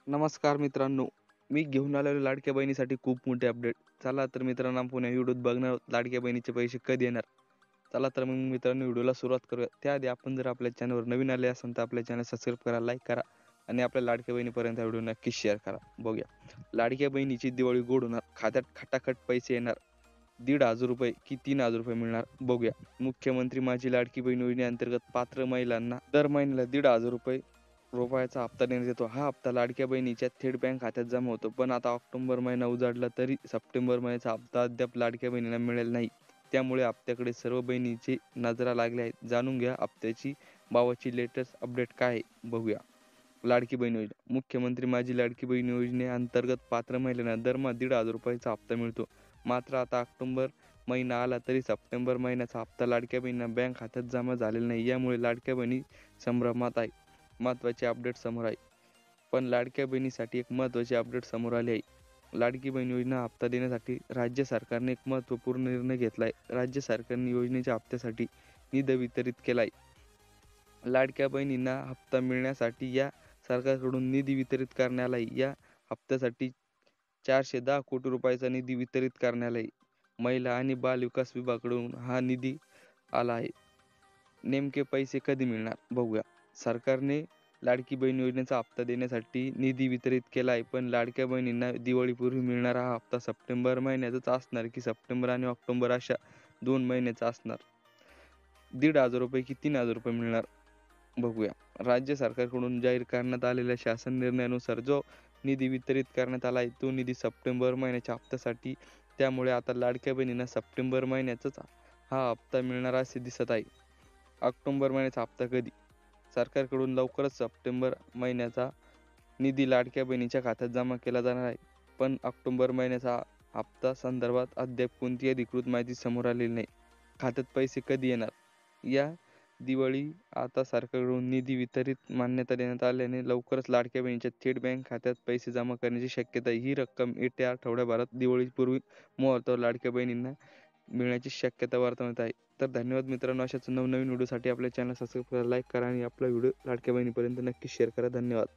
नमस्कार मित्रांनो, मी घेऊन आलेलो लाडक्या बहिणीसाठी खूप मोठे अपडेट. चला तर मित्रांनो, आपण या व्हिडिओत बघणार आहोत लाडक्या बहिणीचे पैसे कधी येणार. चला तर मग मित्रांनो, व्हिडिओला सुरुवात करूया. त्याआधी आपण जर आपल्या चॅनलवर नवीन आले असाल तर आपल्या चॅनल सबस्क्राईब करा, लाईक करा आणि आपल्या लाडक्या बहिणीपर्यंत हा व्हिडिओ नक्की शेअर करा. बघूया, लाडक्या बहिणीची दिवाळी गोड होणार, खात्यात खटाखट पैसे येणार. ₹1,500 की ₹3,000 मिळणार बघूया. मुख्यमंत्री माझी लाडकी बहीण योजनेअंतर्गत पात्र महिलांना दर महिन्याला ₹1,500 रुपयाचा हप्ता देण्यात येतो. हा हप्ता लाडक्या बहिणीच्या थेट बँक खात्यात जमा होतो. पण आता ऑक्टोबर महिना उजाडला तरी सप्टेंबर महिन्याचा हप्ता अद्याप लाडक्या बहिणीला मिळेल नाही. त्यामुळे हप्त्याकडे सर्व बहिणीची नजरा लागल्या आहेत. जाणून घ्या हप्त्याची भावाची लेटेस्ट अपडेट काय आहे बघूया. लाडकी बहीण योजना. मुख्यमंत्री माझी लाडकी बहीण योजनेअंतर्गत पात्र महिलांना दरमहा ₹1,500 हप्ता मिळतो. मात्र आता ऑक्टोबर महिना आला तरी सप्टेंबर महिन्याचा हप्ता लाडक्या बहिणींना बँक खात्यात जमा झालेला नाही. यामुळे लाडक्या बहिणी संभ्रमात आहे. महत्त्वाचे अपडेट समोर आहे. पण लाडक्या बहिणीसाठी एक महत्त्वाची अपडेट समोर आली आहे. लाडकी बहीण योजना हप्ता देण्यासाठी राज्य सरकारने एक महत्त्वपूर्ण निर्णय घेतला आहे. राज्य सरकारने योजनेच्या हप्त्यासाठी निधी वितरित केला आहे. लाडक्या बहिणींना हप्ता मिळण्यासाठी या सरकारकडून निधी वितरित करण्यात आला आहे. या हप्त्यासाठी 410 कोटी रुपयाचा निधी वितरित करण्यात आला आहे. महिला आणि बाल विकास विभागाकडून हा निधी आला आहे. नेमके पैसे कधी मिळणार बघूया. सरकारने लाडकी बहीण योजनेचा हप्ता देण्यासाठी निधी वितरित केला आहे. पण लाडक्या बहिणींना दिवाळीपूर्वी मिळणारा हा हप्ता सप्टेंबर महिन्यातच असणार की सप्टेंबर आणि ऑक्टोबर अशा 2 महिन्याचा असणार. ₹1,500 की ₹3,000 मिळणार बघूया. राज्य सरकारकडून जाहीर करण्यात आलेल्या शासन निर्णयानुसार जो निधी वितरित करण्यात आला आहे, तो निधी सप्टेंबर महिन्याच्या हप्त्यासाठी. त्यामुळे आता लाडक्या बहिणींना सप्टेंबर महिन्याचाच हा हप्ता मिळणार असे दिसत आहे. ऑक्टोबर महिन्याचा हप्ता कधी? सरकारकडून लवकरच सप्टेंबर महिन्याचा निधी लाडक्या बहिणीच्या खात्यात जमा केला जाणार आहे. पण ऑक्टोबर महिन्याचा हप्ता संदर्भात अद्याप कोणतीही अधिकृत माहिती समोर आलेली नाही. खात्यात पैसे कधी येणार? या दिवाळी आता सरकारकडून निधी वितरित मान्यता देण्यात आल्याने लवकरच लाडक्या बहिणीच्या थेट बँक खात्यात पैसे जमा करण्याची शक्यता आहे. ही रक्कम येत्या आठवड्याभरात दिवाळीपूर्वी मुहूर्तावर लाडक्या बहिणींना मिळण्याची शक्यता वर्तवण्यात आहे. तर धन्यवाद मित्रांनो, अशाच नवनवीन व्हिडिओसाठी आपल्या चॅनल सबस्क्राईब करा, लाईक करा आणि आपला व्हिडिओ लाडक्या बहिणीपर्यंत नक्की शेअर करा. धन्यवाद.